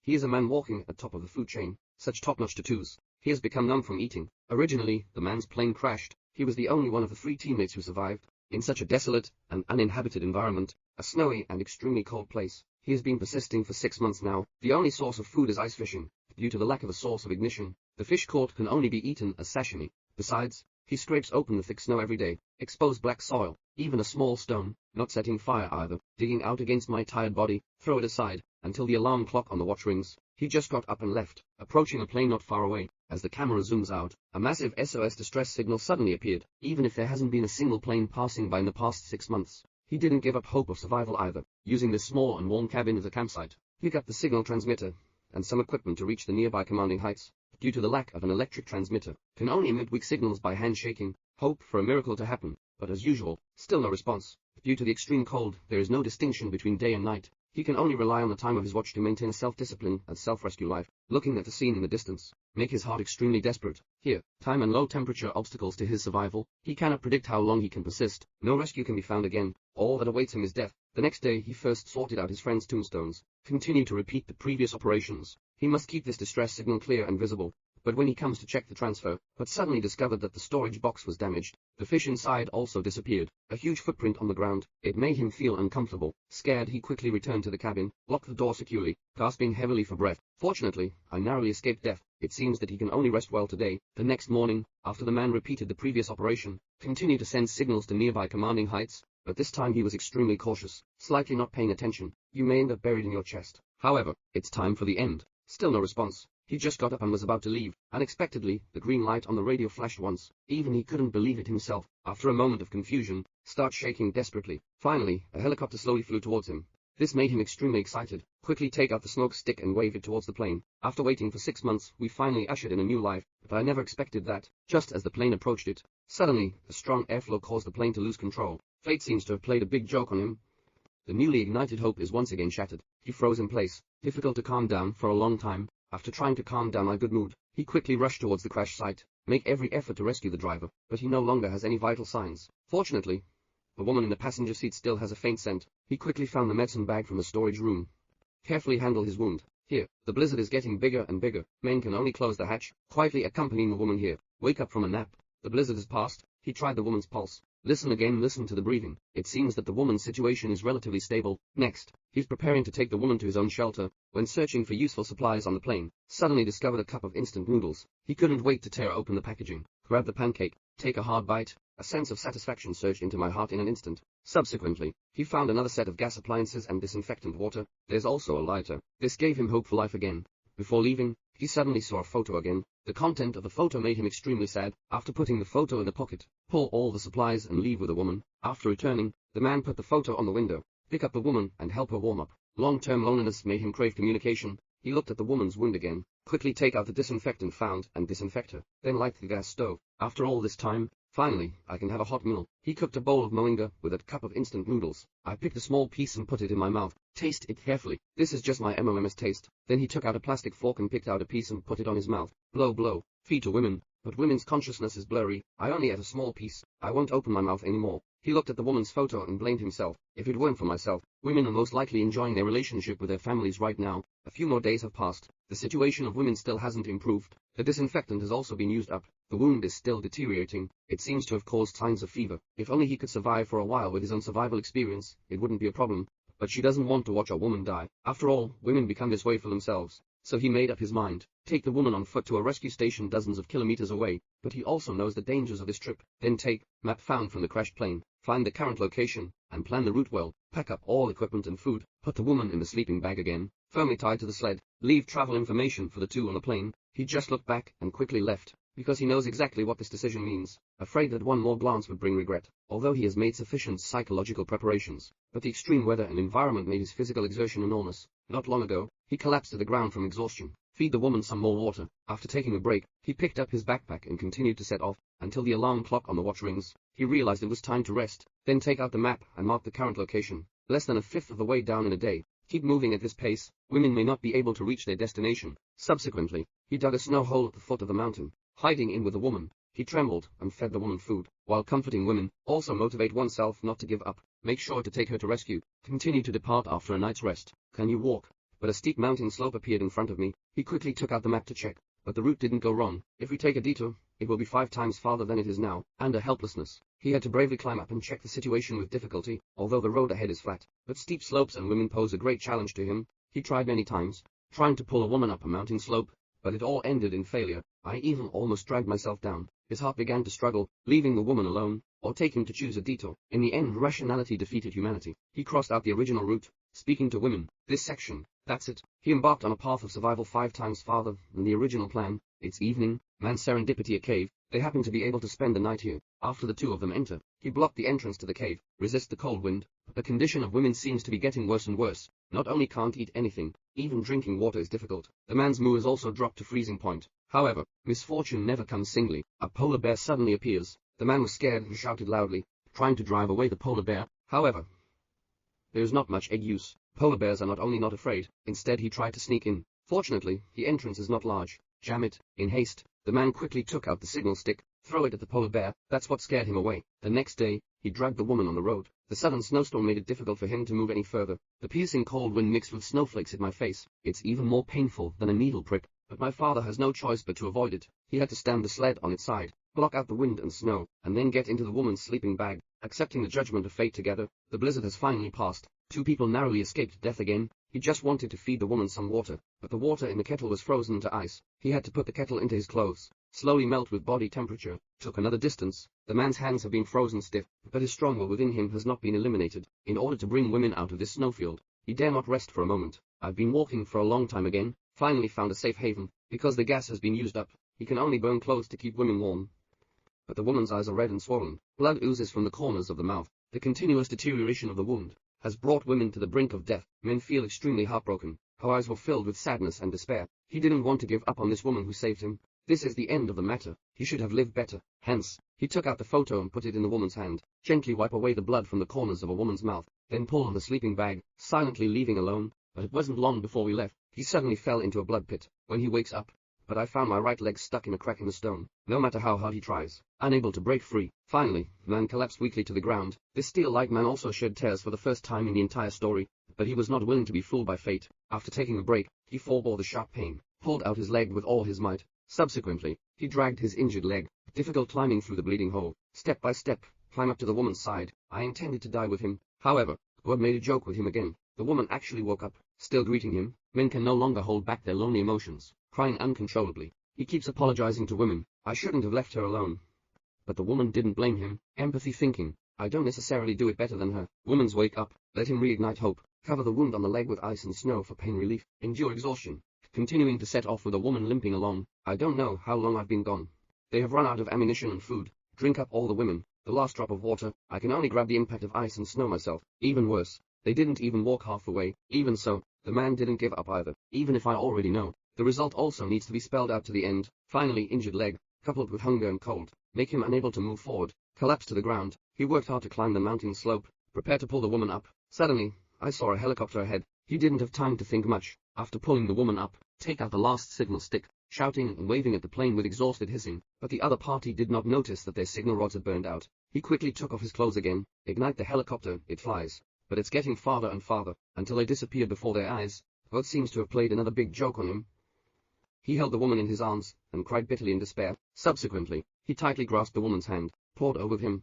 He is a man walking at top of the food chain. Such top-notch tattoos. He has become numb from eating. Originally, the man's plane crashed. He was the only one of the 3 teammates who survived. In such a desolate and uninhabited environment, a snowy and extremely cold place, he has been persisting for 6 months now. The only source of food is ice fishing. Due to the lack of a source of ignition, the fish caught can only be eaten as sashimi. Besides, he scrapes open the thick snow every day, expose black soil, even a small stone, not setting fire either, digging out against my tired body, throw it aside, until the alarm clock on the watch rings. He just got up and left, approaching a plane not far away. As the camera zooms out, a massive SOS distress signal suddenly appeared. Even if there hasn't been a single plane passing by in the past 6 months, he didn't give up hope of survival either. Using this small and warm cabin as a campsite, he got the signal transmitter and some equipment to reach the nearby commanding heights. Due to the lack of an electric transmitter, can only emit weak signals by handshaking, hope for a miracle to happen, but as usual, still no response. Due to the extreme cold, there is no distinction between day and night. He can only rely on the time of his watch to maintain a self-discipline and self-rescue life. Looking at the scene in the distance, make his heart extremely desperate. Here, time and low temperature obstacles to his survival. He cannot predict how long he can persist. No rescue can be found again. All that awaits him is death. The next day, he first sorted out his friend's tombstones. Continue to repeat the previous operations. He must keep this distress signal clear and visible. But when he comes to check the transfer, but suddenly discovered that the storage box was damaged. The fish inside also disappeared. A huge footprint on the ground. It made him feel uncomfortable. Scared, he quickly returned to the cabin, locked the door securely, gasping heavily for breath. Fortunately, I narrowly escaped death. It seems that he can only rest well today. The next morning, after the man repeated the previous operation, continued to send signals to nearby commanding heights, but this time he was extremely cautious, slightly not paying attention. You may end up buried in your chest. However, it's time for the end. Still no response. He just got up and was about to leave. Unexpectedly, the green light on the radio flashed once. Even he couldn't believe it himself. After a moment of confusion, started shaking desperately. Finally, a helicopter slowly flew towards him. This made him extremely excited. Quickly take out the smoke stick and wave it towards the plane. After waiting for 6 months, we finally ushered in a new life, but I never expected that. Just as the plane approached it, suddenly, a strong airflow caused the plane to lose control. Fate seems to have played a big joke on him. The newly ignited hope is once again shattered. He froze in place, difficult to calm down for a long time. After trying to calm down my good mood, he quickly rushed towards the crash site, make every effort to rescue the driver, but he no longer has any vital signs. Fortunately, the woman in the passenger seat still has a faint scent. He quickly found the medicine bag from the storage room. Carefully handle his wound. Here, the blizzard is getting bigger and bigger. Men can only close the hatch, quietly accompanying the woman here. Wake up from a nap. The blizzard has passed. He tried the woman's pulse. Listen again, listen to the breathing. It seems that the woman's situation is relatively stable. Next, he's preparing to take the woman to his own shelter. When searching for useful supplies on the plane, suddenly discovered a cup of instant noodles. He couldn't wait to tear open the packaging, grab the pancake, take a hard bite. A sense of satisfaction surged into my heart in an instant. Subsequently, he found another set of gas appliances and disinfectant water. There's also a lighter. This gave him hope for life again. Before leaving, he suddenly saw a photo again. The content of the photo made him extremely sad. After putting the photo in a pocket, pull all the supplies and leave with the woman. After returning, the man put the photo on the window, pick up the woman and help her warm up. Long-term loneliness made him crave communication. He looked at the woman's wound again, quickly take out the disinfectant found and disinfect her, then light the gas stove. After all this time, finally, I can have a hot meal. He cooked a bowl of moringa with a cup of instant noodles. I picked a small piece and put it in my mouth. Taste it carefully. This is just my MOMS taste. Then he took out a plastic fork and picked out a piece and put it on his mouth. Blow, blow. Feed to women. But women's consciousness is blurry. I only ate a small piece. I won't open my mouth anymore. He looked at the woman's photo and blamed himself. If it weren't for myself, women are most likely enjoying their relationship with their families right now. A few more days have passed. The situation of women still hasn't improved. The disinfectant has also been used up. The wound is still deteriorating. It seems to have caused signs of fever. If only he could survive for a while with his own survival experience, it wouldn't be a problem. But she doesn't want to watch a woman die. After all, women become this way for themselves. So he made up his mind. Take the woman on foot to a rescue station dozens of kilometers away. But he also knows the dangers of this trip. Then take map found from the crashed plane. Find the current location, and plan the route well. Pack up all equipment and food. Put the woman in the sleeping bag again, firmly tied to the sled. Leave travel information for the two on the plane. He just looked back and quickly left, because he knows exactly what this decision means, afraid that one more glance would bring regret, although he has made sufficient psychological preparations. But the extreme weather and environment made his physical exertion enormous. Not long ago, he collapsed to the ground from exhaustion. Feed the woman some more water. After taking a break, he picked up his backpack and continued to set off, until the alarm clock on the watch rings. He realized it was time to rest, then take out the map and mark the current location. Less than a fifth of the way down in a day. Keep moving at this pace, women may not be able to reach their destination. Subsequently, he dug a snow hole at the foot of the mountain, hiding in with the woman. He trembled and fed the woman food. While comforting women, also motivate oneself not to give up. Make sure to take her to rescue. Continue to depart after a night's rest. Can you walk? but a steep mountain slope appeared in front of me. He quickly took out the map to check, but the route didn't go wrong. If we take a detour, it will be 5 times farther than it is now, and a helplessness. He had to bravely climb up and check the situation with difficulty, although the road ahead is flat, but steep slopes and women pose a great challenge to him. He tried many times, trying to pull a woman up a mountain slope, but it all ended in failure. I even almost dragged myself down. His heart began to struggle, leaving the woman alone, or taking to choose a detour. In the end, rationality defeated humanity. He crossed out the original route, speaking to women. This section, that's it. He embarked on a path of survival 5 times farther than the original plan. It's evening, man's serendipity a cave. They happen to be able to spend the night here. After the two of them enter, he blocked the entrance to the cave, resist the cold wind. The condition of women seems to be getting worse and worse. Not only can't eat anything, even drinking water is difficult. The man's mood has also dropped to freezing point. However, misfortune never comes singly. A polar bear suddenly appears. The man was scared and shouted loudly, trying to drive away the polar bear. However, there is not much egg use. Polar bears are not only not afraid, instead he tried to sneak in. Fortunately, the entrance is not large. Jam it. In haste, the man quickly took out the signal stick, throw it at the polar bear. That's what scared him away. The next day, he dragged the woman on the road. The sudden snowstorm made it difficult for him to move any further. The piercing cold wind mixed with snowflakes hit my face. It's even more painful than a needle prick, but my father has no choice but to avoid it. He had to stand the sled on its side, block out the wind and snow, and then get into the woman's sleeping bag. Accepting the judgment of fate together, the blizzard has finally passed. 2 people narrowly escaped death again. He just wanted to feed the woman some water, but the water in the kettle was frozen to ice. He had to put the kettle into his clothes, slowly melt with body temperature. Took another distance. The man's hands have been frozen stiff, but his strong will within him has not been eliminated. In order to bring women out of this snowfield, he dare not rest for a moment. I've been walking for a long time again, finally found a safe haven. Because the gas has been used up, he can only burn clothes to keep women warm. But the woman's eyes are red and swollen. Blood oozes from the corners of the mouth. The continuous deterioration of the wound has brought women to the brink of death. Men feel extremely heartbroken. Her eyes were filled with sadness and despair. He didn't want to give up on this woman who saved him. This is the end of the matter. He should have lived better. Hence, he took out the photo and put it in the woman's hand. Gently wipe away the blood from the corners of a woman's mouth, then pull on the sleeping bag, silently leaving alone. But it wasn't long before we left. He suddenly fell into a blood pit. When he wakes up, but I found my right leg stuck in a crack in the stone. No matter how hard he tries, unable to break free. Finally, the man collapsed weakly to the ground. This steel-like man also shed tears for the first time in the entire story, but he was not willing to be fooled by fate. After taking a break, he forebore the sharp pain, pulled out his leg with all his might. Subsequently, he dragged his injured leg, difficult climbing through the bleeding hole. Step by step, climb up to the woman's side. I intended to die with him. However, God made a joke with him again. The woman actually woke up, still greeting him. Men can no longer hold back their lonely emotions, crying uncontrollably. He keeps apologizing to women. I shouldn't have left her alone. But the woman didn't blame him. Empathy thinking, I don't necessarily do it better than her. Woman's wake up. Let him reignite hope. Cover the wound on the leg with ice and snow for pain relief. Endure exhaustion. Continuing to set off with a woman limping along. I don't know how long I've been gone. They have run out of ammunition and food. Drink up all the women. The last drop of water. I can only grab the impact of ice and snow myself. Even worse, they didn't even walk half the way. Even so, the man didn't give up either. Even if I already know, the result also needs to be spelled out to the end. Finally, injured leg, coupled with hunger and cold, make him unable to move forward. Collapsed to the ground. He worked hard to climb the mountain slope, prepare to pull the woman up. Suddenly, I saw a helicopter ahead. He didn't have time to think much. After pulling the woman up, take out the last signal stick, shouting and waving at the plane with exhausted hissing. But the other party did not notice that their signal rods had burned out. He quickly took off his clothes again. Ignite the helicopter. It flies. But it's getting farther and farther, until they disappeared before their eyes. God seems to have played another big joke on him. He held the woman in his arms, and cried bitterly in despair. Subsequently, he tightly grasped the woman's hand, poured over him,